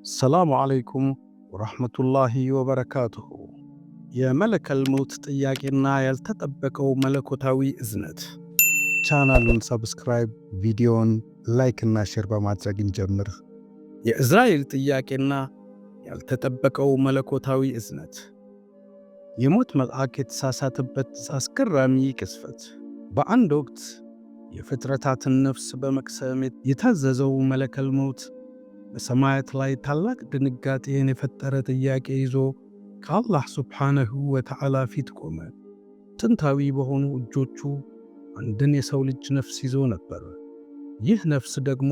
السلام عليكم ورحمة الله وبركاته. يا ملك الموت ጥያቄና ያልተጠበቀው መለኮታዊ እዝነት። ቻናሉን ሰብስክራይብ፣ ቪዲዮን ላይክ እና ሼር በማድረግ እንጀምር። የእዝራኤል ጥያቄና ያልተጠበቀው መለኮታዊ እዝነት። የሞት መልአክ የተሳሳተበት አስገራሚ ቅስፈት። በአንድ ወቅት የፍጥረታትን ነፍስ በመቅሰም የታዘዘው መለከል ሞት በሰማያት ላይ ታላቅ ድንጋጤን የፈጠረ ጥያቄ ይዞ ከአላህ ሱብሓነሁ ወተዓላ ፊት ቆመ። ጥንታዊ በሆኑ እጆቹ አንድን የሰው ልጅ ነፍስ ይዞ ነበር። ይህ ነፍስ ደግሞ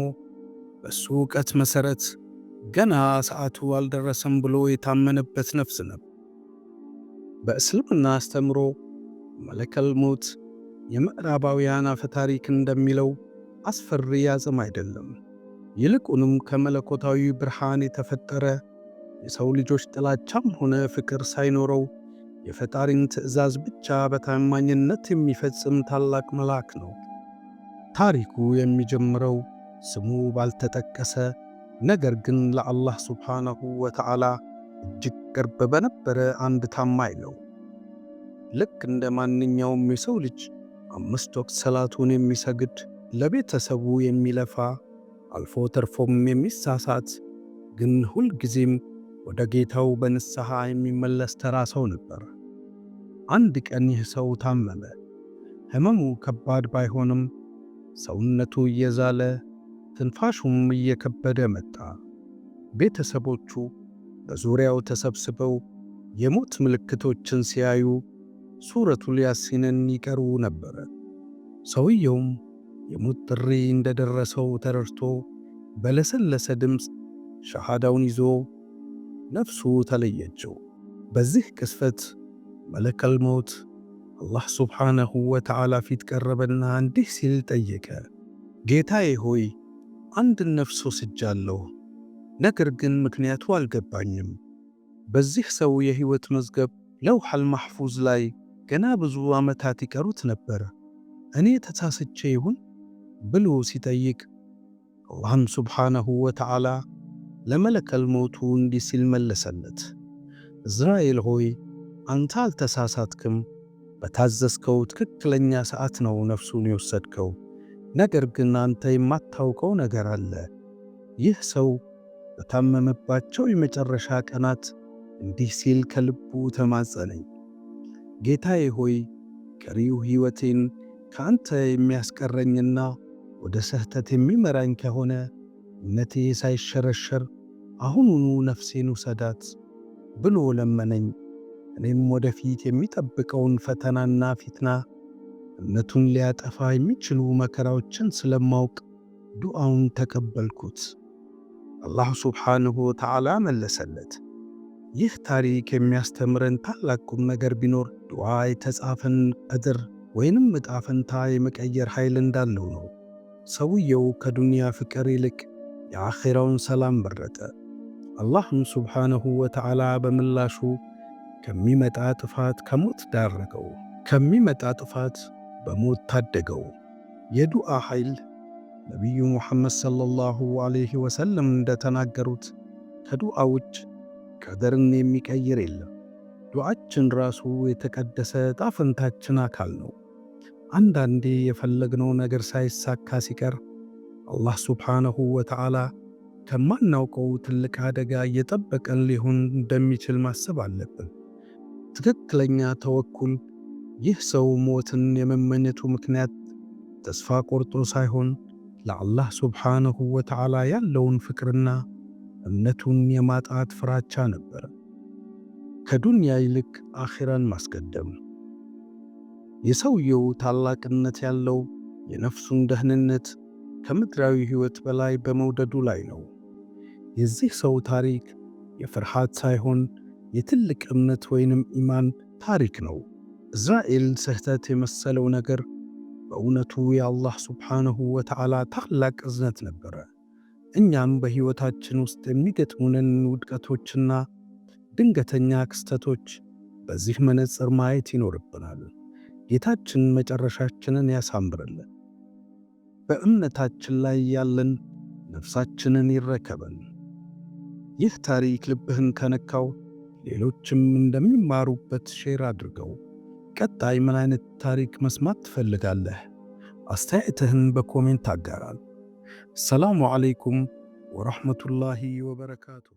በሱ ዕውቀት መሠረት ገና ሰዓቱ አልደረሰም ብሎ የታመነበት ነፍስ ነበር። በእስልምና አስተምሮ መለከል ሞት የምዕራባውያን አፈታሪክ እንደሚለው አስፈሪ አጽም አይደለም። ይልቁንም ከመለኮታዊ ብርሃን የተፈጠረ የሰው ልጆች ጥላቻም ሆነ ፍቅር ሳይኖረው የፈጣሪን ትእዛዝ ብቻ በታማኝነት የሚፈጽም ታላቅ መልአክ ነው። ታሪኩ የሚጀምረው ስሙ ባልተጠቀሰ ነገር ግን ለአላህ ሱብሓነሁ ወተዓላ እጅግ ቅርብ በነበረ አንድ ታማኝ ነው። ልክ እንደ ማንኛውም የሰው ልጅ 5 ወቅት ሰላቱን የሚሰግድ፣ ለቤተሰቡ የሚለፋ፣ አልፎ ተርፎም የሚሳሳት ግን ሁልጊዜም ወደ ጌታው በንስሐ የሚመለስ ተራ ሰው ነበር። አንድ ቀን ይህ ሰው ታመመ። ሕመሙ ከባድ ባይሆንም ሰውነቱ እየዛለ ትንፋሹም እየከበደ መጣ። ቤተሰቦቹ በዙሪያው ተሰብስበው የሞት ምልክቶችን ሲያዩ ሱረቱል ያሲንን ይቀሩ ነበር። ሰውየውም የሞት ጥሪ እንደደረሰው ተረድቶ በለሰለሰ ድምፅ ሸሃዳውን ይዞ ነፍሱ ተለየችው። በዚህ ቅስፈት መለከል ሞት አላህ ሱብሓነሁ ወተዓላ ፊት ቀረበና እንዲህ ሲል ጠየቀ። ጌታዬ ሆይ፣ አንድን ነፍስ ወስጃለሁ፣ ነገር ግን ምክንያቱ አልገባኝም። በዚህ ሰው የሕይወት መዝገብ ለውሐል ማሕፉዝ ላይ ገና ብዙ ዓመታት ይቀሩት ነበር። እኔ ተሳስቼ ይሁን ብሎ ሲጠይቅ አላህም ሱብሓነሁ ወተዓላ ለመለከል ሞቱ እንዲህ ሲል መለሰለት። እዝራኤል ሆይ፣ አንተ አልተሳሳትክም። በታዘዝከው ትክክለኛ ሰዓት ነው ነፍሱን የወሰድከው። ነገር ግን አንተ የማታውቀው ነገር አለ። ይህ ሰው በታመመባቸው የመጨረሻ ቀናት እንዲህ ሲል ከልቡ ተማጸነኝ። ጌታዬ ሆይ፣ ቀሪው ሕይወቴን ከአንተ የሚያስቀረኝና ወደ ስህተት የሚመራኝ ከሆነ እምነቴ ሳይሸረሸር አሁኑኑ ነፍሴን ውሰዳት ብሎ ለመነኝ። እኔም ወደፊት የሚጠብቀውን ፈተናና ፊትና እምነቱን ሊያጠፋ የሚችሉ መከራዎችን ስለማውቅ ዱዓውን ተቀበልኩት። አላህ ሱብሓነሁ ወተዓላ መለሰለት። ይህ ታሪክ የሚያስተምረን ታላቅ ቁም ነገር ቢኖር ዱዓ የተጻፈን ቀድር ወይንም ዕጣ ፈንታ የመቀየር ኃይል እንዳለው ነው። ሰውየው ከዱንያ ፍቅር ይልቅ የአኼራውን ሰላም መረጠ። አላህም ሱብሓነሁ ወተዓላ በምላሹ ከሚመጣ ጥፋት ከሞት ዳረገው፣ ከሚመጣ ጥፋት በሞት ታደገው። የዱዓ ኃይል ነቢዩ ሙሐመድ ሰለላሁ ዐለይሂ ወሰለም እንደተናገሩት ከዱዓ ውጭ ቀደርን የሚቀይር የለም። ዱዓችን ራሱ የተቀደሰ ዕጣ ፈንታችን አካል ነው። አንዳንዴ የፈለግነው ነገር ሳይሳካ ሲቀር አላህ ሱብሓነሁ ወተዓላ ከማናውቀው ትልቅ አደጋ እየጠበቀን ሊሆን እንደሚችል ማሰብ አለብን። ትክክለኛ ተወኩል ይህ ሰው ሞትን የመመኘቱ ምክንያት ተስፋ ቆርጦ ሳይሆን ለአላህ ሱብሓነሁ ወተዓላ ያለውን ፍቅርና እምነቱን የማጣት ፍራቻ ነበር። ከዱንያ ይልቅ አኺራን ማስቀደም። የሰውየው ታላቅነት ያለው የነፍሱን ደህንነት ከምድራዊ ሕይወት በላይ በመውደዱ ላይ ነው። የዚህ ሰው ታሪክ የፍርሃት ሳይሆን የትልቅ እምነት ወይንም ኢማን ታሪክ ነው። እዝራኤል ስህተት የመሰለው ነገር በእውነቱ የአላህ ሱብሓነሁ ወተዓላ ታላቅ እዝነት ነበረ። እኛም በሕይወታችን ውስጥ የሚገጥሙንን ውድቀቶችና ድንገተኛ ክስተቶች በዚህ መነጽር ማየት ይኖርብናል። ጌታችን መጨረሻችንን ያሳምርልን። በእምነታችን ላይ ያለን ነፍሳችንን ይረከበን። ይህ ታሪክ ልብህን ከነካው ሌሎችም እንደሚማሩበት ሼር አድርገው። ቀጣይ ምን አይነት ታሪክ መስማት ትፈልጋለህ? አስተያየትህን በኮሜንት አጋራል። ሰላሙ ዓለይኩም ወራህመቱላሂ ወበረካቱሁ።